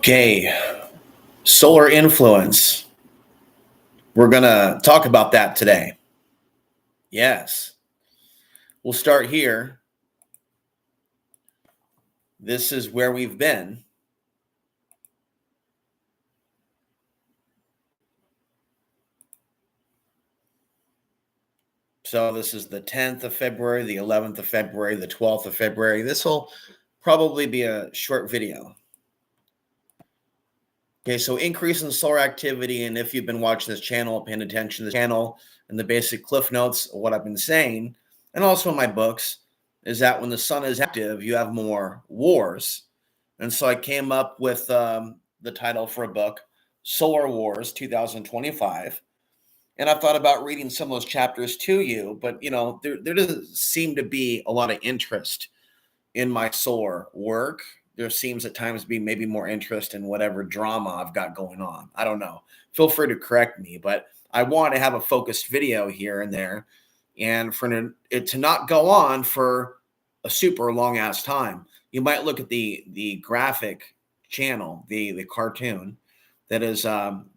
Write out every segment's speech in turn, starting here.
Okay, solar influence. We're going to talk about that today. Yes. We'll start here. This is where we've been. So this is the 10th of February, the 11th of February, the 12th of February. This will probably be a short video. Okay, so increase in solar activity, and if you've been watching this channel, paying attention to the channel and the basic cliff notes of what I've been saying, and also in my books, is that when the sun is active, you have more wars. And so I came up with the title for a book, Solar Wars 2025. And I thought about reading some of those chapters to you, but there doesn't seem to be a lot of interest in my solar work. There seems at times to be maybe more interest in whatever drama I've got going on. I don't know. Feel free to correct me, but I want to have a focused video here and there, and for it to not go on for a super long ass time. You might look at the graphic channel, the cartoon that is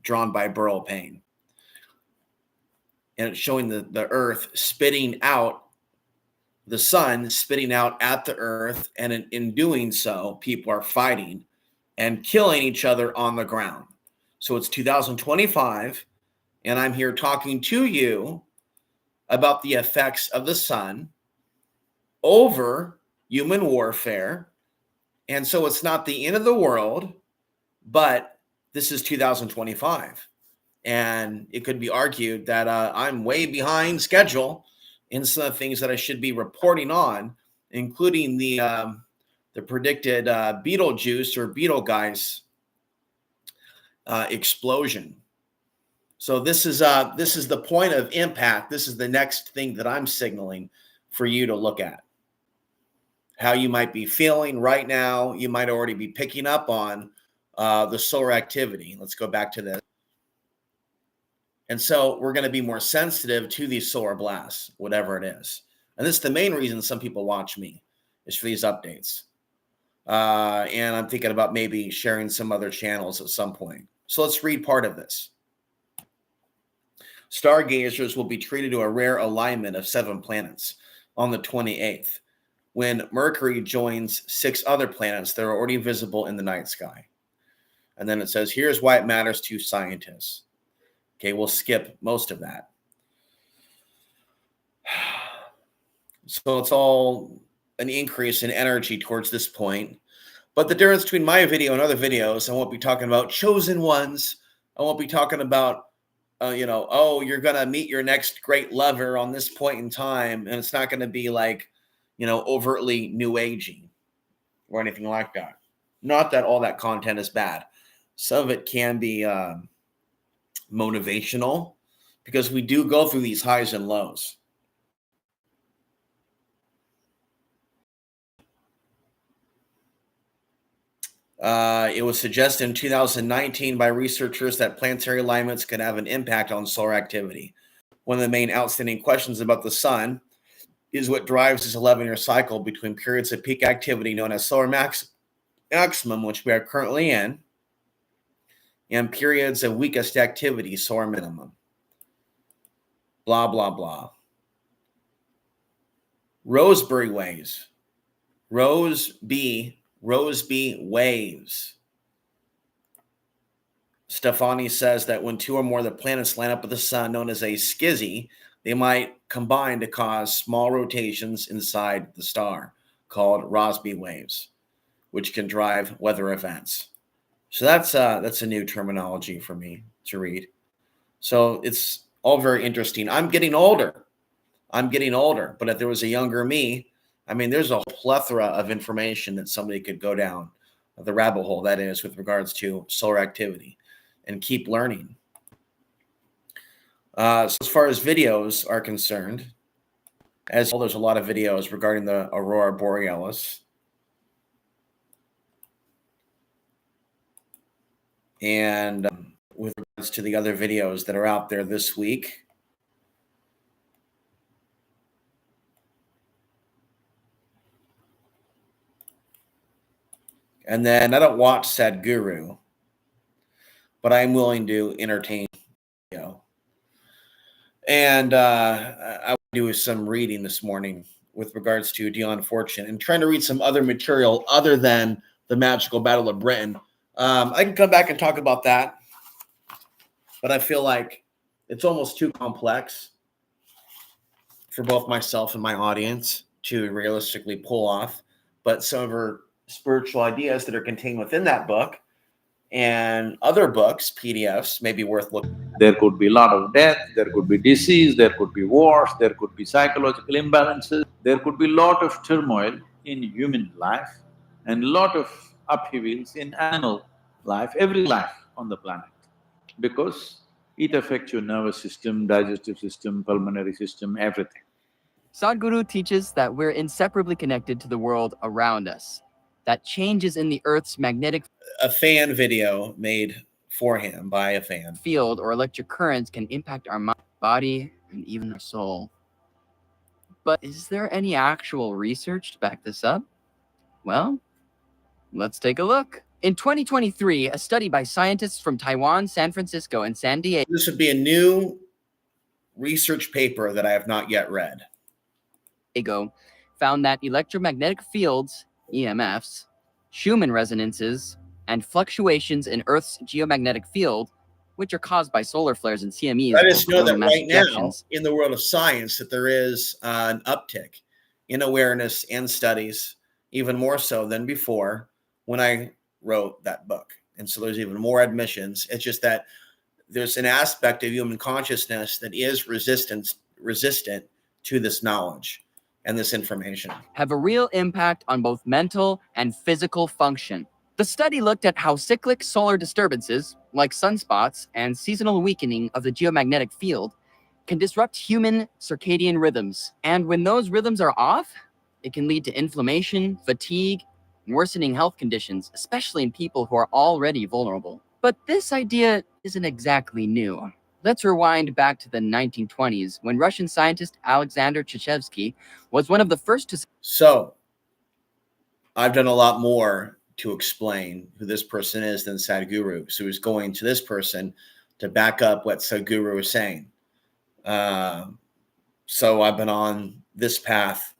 drawn by Burl Payne, and it's showing the Earth spitting out the sun, spitting out at the Earth, and in doing so, people are fighting and killing each other on the ground. So it's 2025, and I'm here talking to you about the effects of the sun over human warfare. And so it's not the end of the world, but this is 2025. And it could be argued that I'm way behind schedule in some of the things that I should be reporting on, including the predicted Betelgeuse or Betelgeuse explosion. So this is the point of impact. This is the next thing that I'm signaling for you to look at. How you might be feeling right now. You might already be picking up on the solar activity. Let's go back to this. And so we're going to be more sensitive to these solar blasts, whatever it is. And this is the main reason some people watch me, is for these updates. And I'm thinking about maybe sharing some other channels at some point. So let's read part of this. Stargazers will be treated to a rare alignment of 7 planets on the 28th, when Mercury joins 6 other planets that are already visible in the night sky. And then it says, here's why it matters to scientists. Okay, we'll skip most of that. So it's all an increase in energy towards this point. But the difference between my video and other videos, I won't be talking about chosen ones. I won't be talking about, you're going to meet your next great lover on this point in time. And it's not going to be like, overtly new agey or anything like that. Not that all that content is bad. Some of it can be motivational, because we do go through these highs and lows. It was suggested in 2019 by researchers that planetary alignments could have an impact on solar activity. One of the main outstanding questions about the sun is what drives this 11-year cycle between periods of peak activity known as solar maximum, which we are currently in, and periods of weakest activity, solar minimum. Blah, blah, blah. Roseberry waves. Roseby waves. Stefani says that when 2 or more of the planets line up with the sun, known as a skizzy, they might combine to cause small rotations inside the star, called Rossby waves, which can drive weather events. So that's a new terminology for me to read. So it's all very interesting. I'm getting older, but if there was a younger me, there's a plethora of information that somebody could go down the rabbit hole, that is, with regards to solar activity, and keep learning. So as far as videos are concerned, there's a lot of videos regarding the Aurora Borealis. And with regards to the other videos that are out there this week, And then I don't watch Sadhguru, but I'm willing to entertain, you know. And I would do some reading this morning with regards to Dion Fortune and trying to read some other material other than the Magical Battle of Britain. I can come back and talk about that, but I feel like it's almost too complex for both myself and my audience to realistically pull off. But some of her spiritual ideas that are contained within that book and other books, PDFs, may be worth looking at. There could be a lot of death, there could be disease, there could be wars, there could be psychological imbalances, there could be a lot of turmoil in human life and a lot of upheavals in animal life, every life on the planet, because it affects your nervous system, digestive system, pulmonary system, everything. Sadhguru teaches that we're inseparably connected to the world around us, that changes in the Earth's magnetic A fan video made for him by a fan. Field or electric currents can impact our mind, body, and even our soul. But is there any actual research to back this up? Well, let's take a look. In 2023, a study by scientists from Taiwan, San Francisco, and San Diego. This would be a new research paper that I have not yet read. Found that electromagnetic fields, EMFs, Schumann resonances, and fluctuations in Earth's geomagnetic field, which are caused by solar flares and CMEs. I just know that right now, in the world of science, that there is an uptick in awareness and studies, even more so than before when I wrote that book. And so there's even more admissions. It's just that there's an aspect of human consciousness that is resistant to this knowledge and this information. Have a real impact on both mental and physical function. The study looked at how cyclic solar disturbances, like sunspots and seasonal weakening of the geomagnetic field, can disrupt human circadian rhythms. And when those rhythms are off, it can lead to inflammation, fatigue, and worsening health conditions, especially in people who are already vulnerable. But this idea isn't exactly new. Let's rewind back to the 1920s, when Russian scientist Alexander Chechevsky was one of the first to... So, I've done a lot more to explain who this person is than Sadhguru. So he's going to this person to back up what Sadhguru is saying. So I've been on this path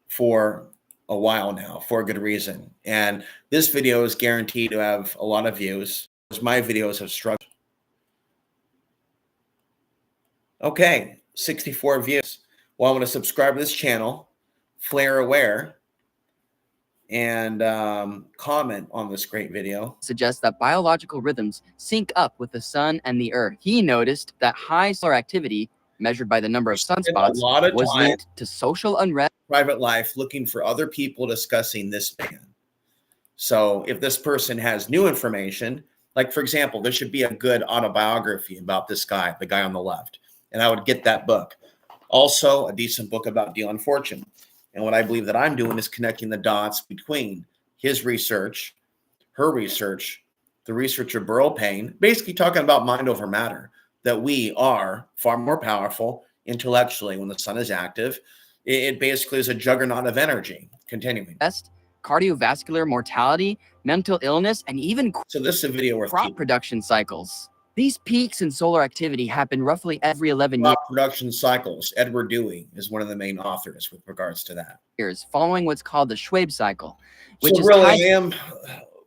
for a while now, for a good reason. And this video is guaranteed to have a lot of views, because my videos have struggled. Okay, 64 views. Well, I'm going to subscribe to this channel, Flare Aware, and comment on this great video. Suggests that biological rhythms sync up with the sun and the earth. He noticed that high solar activity, measured by the number of sunspots, was linked to social unrest. Private life, looking for other people discussing this man. So if this person has new information, like for example, there should be a good autobiography about this guy, the guy on the left, and I would get that book. Also, a decent book about Dion Fortune. And what I believe that I'm doing is connecting the dots between his research, her research, the research of Burl Payne, basically talking about mind over matter, that we are far more powerful intellectually when the sun is active. It basically is a juggernaut of energy. Continuing. Cardiovascular mortality, mental illness, and even so this is a video worth crop production cycles. These peaks in solar activity happen roughly every 11 years. Crop production cycles. Edward Dewey is one of the main authors with regards to that. Following what's called the Schwabe cycle. Which so is really, I am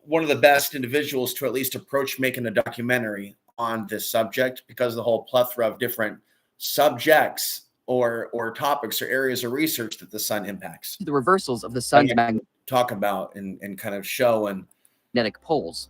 one of the best individuals to at least approach making a documentary on this subject, because the whole plethora of different subjects or topics or areas of research that the sun impacts. The reversals of the sun's magnetic talk about and kind of show and magnetic poles.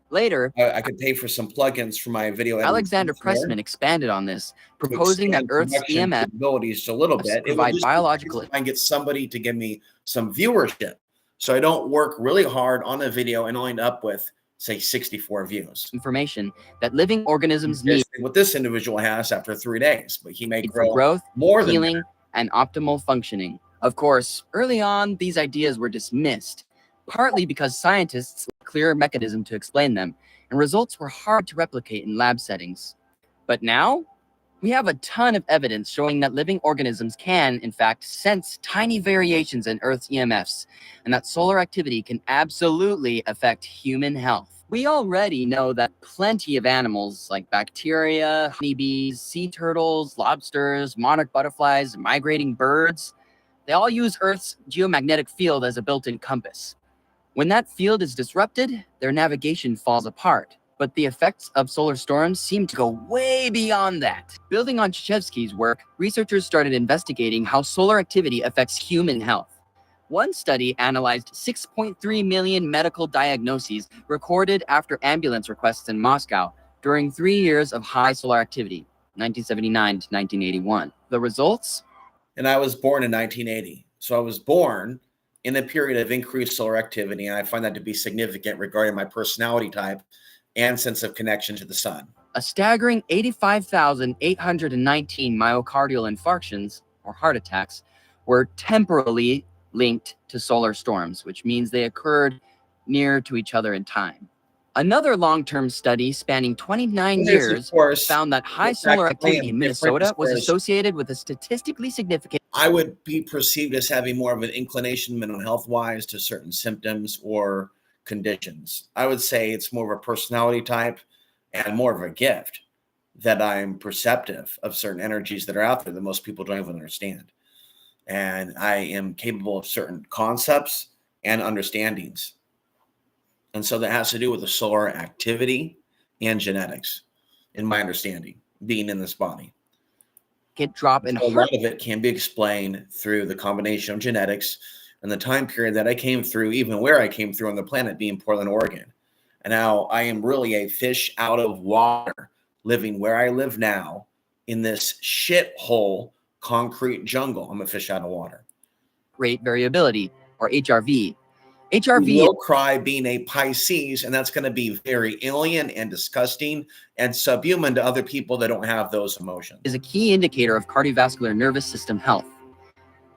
Later, I could pay for some plugins for my video. Alexander Pressman expanded on this, proposing that Earth's EMF abilities a little bit. Provide biological. I get somebody to give me some viewership, so I don't work really hard on a video and end up with, say, 64 views. Information that living organisms need. What this individual has after 3 days, but he may grow growth, more healing, than and optimal functioning. Of course, early on, these ideas were dismissed, partly because scientists lacked a clear mechanism to explain them, and results were hard to replicate in lab settings. But now, We have a ton of evidence showing that living organisms can, in fact, sense tiny variations in Earth's EMFs, and that solar activity can absolutely affect human health. We already know that plenty of animals like bacteria, honeybees, sea turtles, lobsters, monarch butterflies, migrating birds, they all use Earth's geomagnetic field as a built-in compass. When that field is disrupted, their navigation falls apart. But the effects of solar storms seem to go way beyond that. Building on Krzyzewski's work, researchers started investigating how solar activity affects human health. One study analyzed 6.3 million medical diagnoses recorded after ambulance requests in Moscow during 3 years of high solar activity, 1979 to 1981. The results? And I was born in 1980. So I was born in a period of increased solar activity, and I find that to be significant regarding my personality type and sense of connection to the sun. A staggering 85,819 myocardial infarctions, or heart attacks, were temporally linked to solar storms, which means they occurred near to each other in time. Another long-term study spanning 29 years found that high solar activity in Minnesota was associated with a statistically significant... I would be perceived as having more of an inclination mental health-wise to certain symptoms or conditions. I would say it's more of a personality type and more of a gift that I'm perceptive of certain energies that are out there that most people don't even understand. And I am capable of certain concepts and understandings. And so that has to do with the solar activity and genetics, in my understanding, being in this body. Drop in a lot of it can be explained through the combination of genetics and the time period that I came through, even where I came through on the planet, being Portland, Oregon. And now I am really a fish out of water, living where I live now in this shithole concrete jungle. I'm a fish out of water. Rate variability, or HRV. HRV will cry being a Pisces, and that's going to be very alien and disgusting and subhuman to other people that don't have those emotions. Is a key indicator of cardiovascular nervous system health.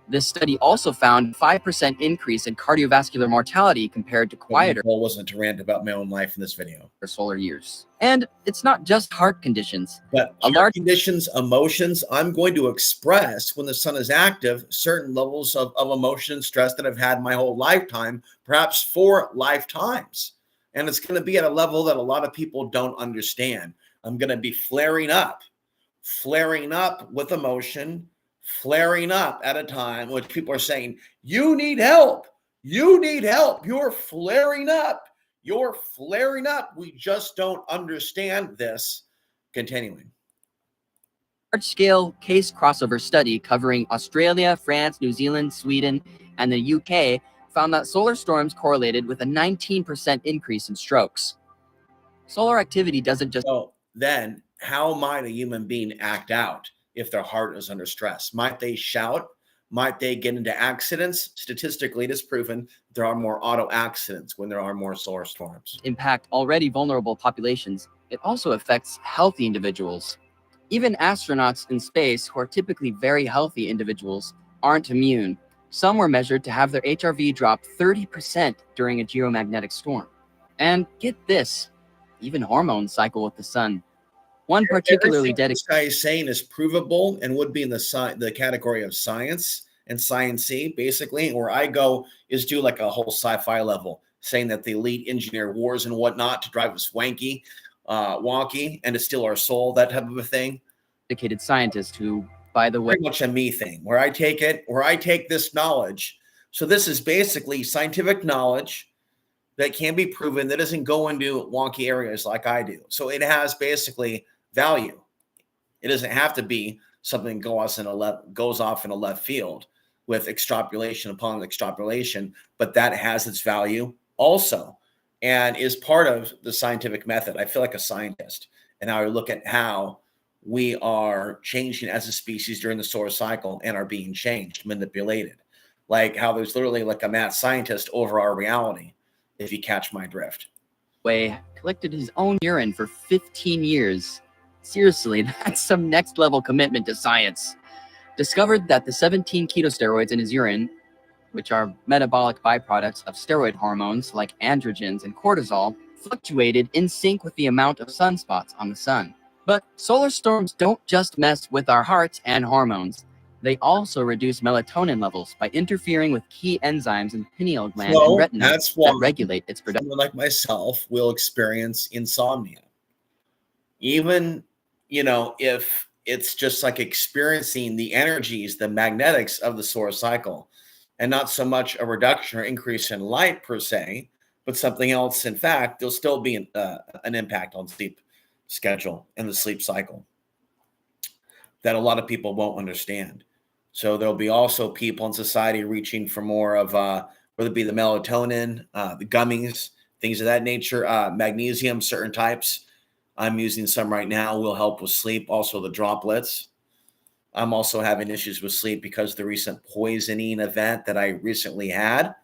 This study also found 5% increase in cardiovascular mortality compared to quieter... My goal wasn't to rant about my own life in this video. ...for solar years. And it's not just heart conditions. But heart conditions, emotions, I'm going to express when the sun is active, certain levels of emotion and stress that I've had my whole lifetime, perhaps 4 lifetimes. And it's going to be at a level that a lot of people don't understand. I'm going to be flaring up with emotion, flaring up at a time which people are saying, you need help. You need help. You're flaring up. You're flaring up. We just don't understand this. Continuing. Large-scale case crossover study covering Australia, France, New Zealand, Sweden, and the UK found that solar storms correlated with a 19% increase in strokes. Solar activity doesn't just... So then, how might a human being act out if their heart is under stress? Might they shout? Might they get into accidents? Statistically, it is proven there are more auto accidents when there are more solar storms. Impact already vulnerable populations. It also affects healthy individuals. Even astronauts in space, who are typically very healthy individuals, aren't immune. Some were measured to have their HRV drop 30% during a geomagnetic storm. And get this, even hormones cycle with the sun. One particularly dedicated... This guy is saying is provable and would be in the category of science and science-y, basically. Where I go is do like a whole sci-fi level, saying that the elite engineer wars and whatnot to drive us wonky and to steal our soul, that type of a thing. Dedicated scientist who, by the way... Pretty much a me thing, where I take this knowledge. So this is basically scientific knowledge that can be proven, that doesn't go into wonky areas like I do. So it has basically value. It doesn't have to be something goes off in a left field with extrapolation upon extrapolation, but that has its value also and is part of the scientific method. I feel like a scientist, and I look at how we are changing as a species during the solar cycle and are being changed, manipulated. Like how there's literally like a mad scientist over our reality, if you catch my drift. Collected his own urine for 15 years. Seriously, that's some next level commitment to science. Discovered that the 17 ketosteroids in his urine, which are metabolic byproducts of steroid hormones like androgens and cortisol, fluctuated in sync with the amount of sunspots on the sun. But solar storms don't just mess with our hearts and hormones. They also reduce melatonin levels by interfering with key enzymes in the pineal gland and So retina that's why that regulate its production. someone like myself will experience insomnia. Even, if it's just like experiencing the energies, the magnetics of the solar cycle, and not so much a reduction or increase in light per se, but something else. In fact, there'll still be an impact on sleep schedule and the sleep cycle that a lot of people won't understand. So there'll be also people in society reaching for more of whether it be the melatonin, the gummies, things of that nature, magnesium, certain types. I'm using some right now, will help with sleep. Also the droplets. I'm also having issues with sleep because of the recent poisoning event that I recently had.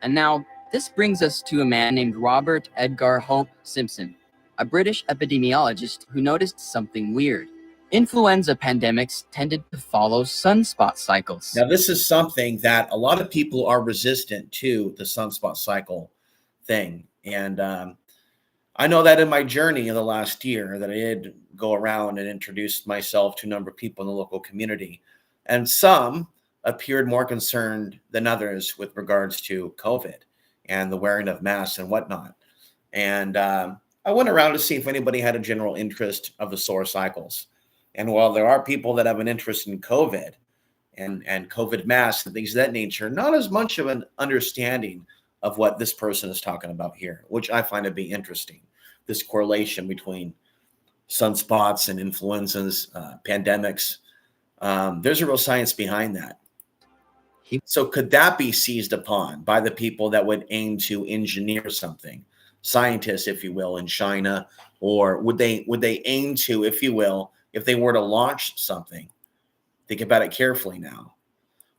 And now, this brings us to a man named Robert Edgar Hope Simpson, a British epidemiologist who noticed something weird. Influenza pandemics tended to follow sunspot cycles. Now, this is something that a lot of people are resistant to, the sunspot cycle thing. And I know that in my journey in the last year that I did go around and introduce myself to a number of people in the local community. And some appeared more concerned than others with regards to COVID and the wearing of masks and whatnot. And I went around to see if anybody had a general interest of the solar cycles. And while there are people that have an interest in COVID and COVID masks and things of that nature, not as much of an understanding of what this person is talking about here, which I find to be interesting. This correlation between sunspots and influenzas, pandemics. There's a real science behind that. So could that be seized upon by the people that would aim to engineer something, scientists, if you will, in China, or would they aim to, if you will, if they were to launch something? Think about it carefully now.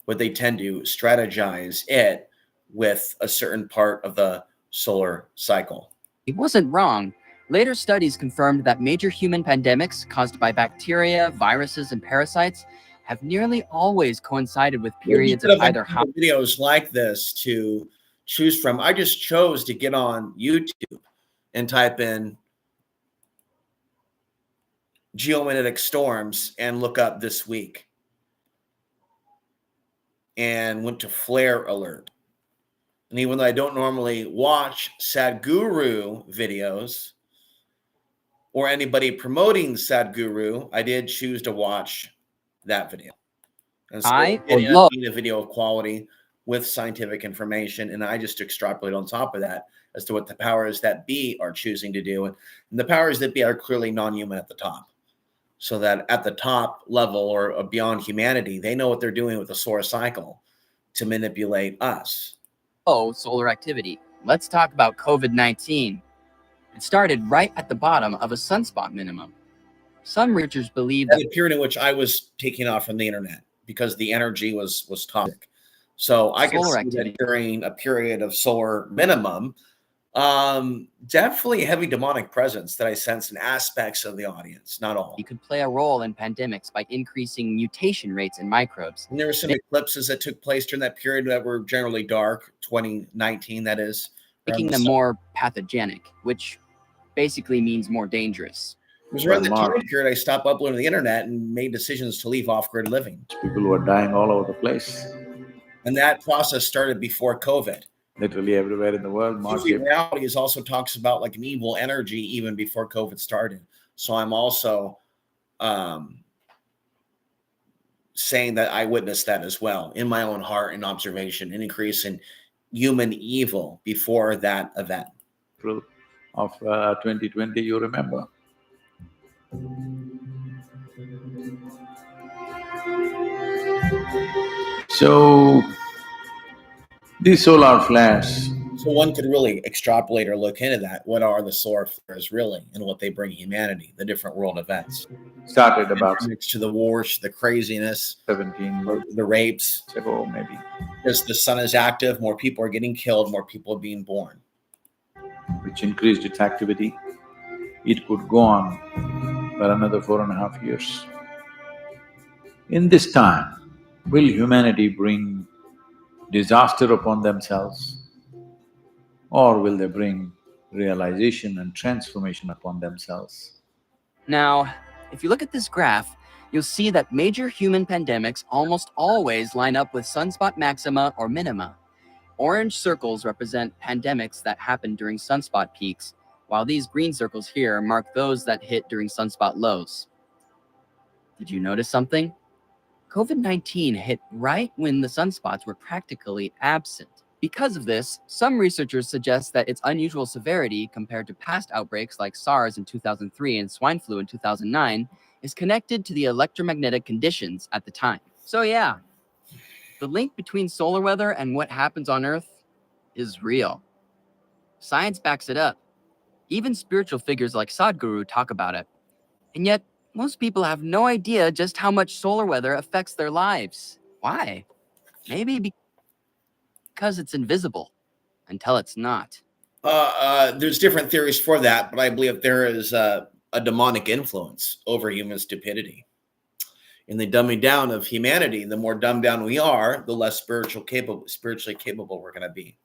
Would they tend to strategize it with a certain part of the solar cycle? He wasn't wrong. Later studies confirmed that major human pandemics caused by bacteria, viruses, and parasites have nearly always coincided with periods of either videos like this to choose from. I just chose to get on YouTube and type in geomagnetic storms and look up this week, and went to flare alert. And even though I don't normally watch Sadhguru videos or anybody promoting Sadhguru, I did choose to watch that video. And so I need a video of quality with scientific information, and I just extrapolate on top of that as to what the powers that be are choosing to do. And the powers that be are clearly non-human at the top. So that at the top level or beyond humanity, they know what they're doing with the solar cycle to manipulate us. Solar activity. Let's talk about COVID-19. It started right at the bottom of a sunspot minimum. Some researchers believe that the period in which I was taken off from the internet because the energy was toxic. So I could see that during a period of solar minimum, definitely heavy demonic presence that I sense in aspects of the audience, not all. You could play a role in pandemics by increasing mutation rates in microbes. And there were some eclipses that took place during that period that were generally dark, 2019, that is. Making them more pathogenic, which basically means more dangerous. It was around the time period I stopped uploading the internet and made decisions to leave off-grid living. People were dying all over the place. And that process started before COVID. Literally everywhere in the world. Reality is also talks about like an evil energy even before COVID started. So I'm also saying that I witnessed that as well in my own heart and observation, an increase in human evil before that event. Of 2020, you remember. So, these solar flares. So one could really extrapolate or look into that. What are the solar flares really and what they bring humanity, the different world events? Started about next to the wars, the craziness, 17 the rapes. Ago, maybe. As the sun is active, more people are getting killed, more people are being born. Which increased its activity. It could go on for another 4.5 years. In this time, will humanity bring disaster upon themselves, or will they bring realization and transformation upon themselves? Now, if you look at this graph, you'll see that major human pandemics almost always line up with sunspot maxima or minima. Orange circles represent pandemics that happen during sunspot peaks, while these green circles here mark those that hit during sunspot lows. Did you notice something? COVID-19 hit right when the sunspots were practically absent. Because of this, some researchers suggest that its unusual severity compared to past outbreaks like SARS in 2003 and swine flu in 2009 is connected to the electromagnetic conditions at the time. So yeah, the link between solar weather and what happens on Earth is real. Science backs it up. Even spiritual figures like Sadhguru talk about it. And yet, most people have no idea just how much solar weather affects their lives. Why? Maybe because it's invisible until it's not. There's different theories for that, but I believe there is a demonic influence over human stupidity. In the dumbing down of humanity, the more dumbed down we are, the less spiritually capable we're going to be.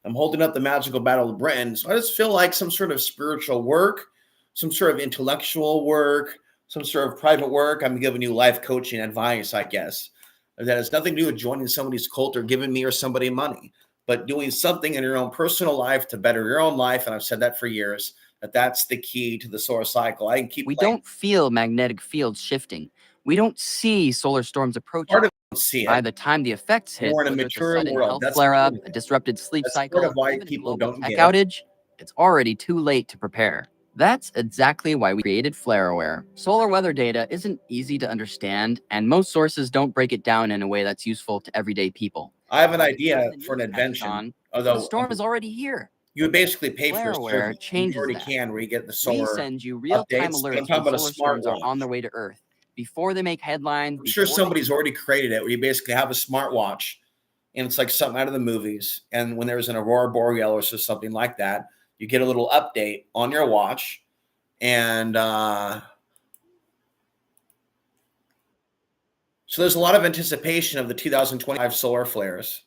I'm holding up the magical battle of Britain, so I just feel like some sort of spiritual work, some sort of intellectual work, some sort of private work. I'm giving you life coaching advice, I guess. That has nothing to do with joining somebody's cult or giving me or somebody money, but doing something in your own personal life to better your own life. And I've said that for years, that's the key to the solar cycle. I can keep We don't feel magnetic fields shifting. We don't see solar storms approaching. Part of it, see it. By the time the effects hit, We're in a whether it's a mature sudden world. health That's flare-up, part of a it. disrupted sleep That's cycle, part of why even a people global don't tech get outage, it's already too late to prepare. That's exactly why we created FlareAware. Solar weather data isn't easy to understand, and most sources don't break it down in a way that's useful to everyday people. I have an By the time idea the for an news catches invention, on, the although storm is already here. you would basically pay for a FlareAware service. You changes already that. can, where you get the We solar send you real-time updates. But I'm alerts talking when about a solar storms are smartwatch. on their way to Earth, before they make headlines. I'm sure before somebody's already created it, where you basically have a smartwatch, and it's like something out of the movies. And when there's an aurora borealis or something like that, you get a little update on your watch, and so there's a lot of anticipation of the 2025 solar flares.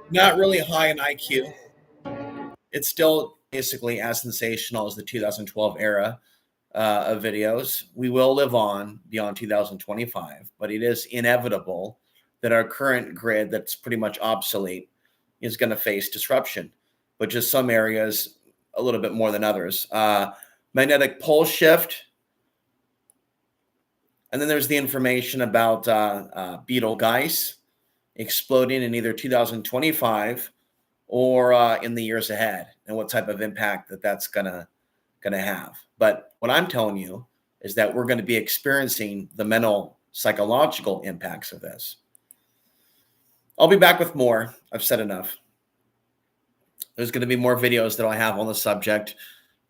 Not really high in IQ. It's still basically as sensational as the 2012 era of videos. We will live on beyond 2025, but it is inevitable that our current grid that's pretty much obsolete is going to face disruption, but just some areas a little bit more than others. Magnetic pole shift. And then there's the information about Betelgeuse exploding in either 2025 or in the years ahead, and what type of impact that's gonna have. But what I'm telling you is that we're going to be experiencing the mental, psychological impacts of this. I'll be back with more. I've said enough. There's going to be more videos that I have on the subject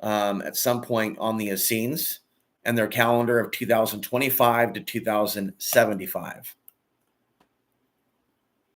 at some point on the Essenes and their calendar of 2025 to 2075.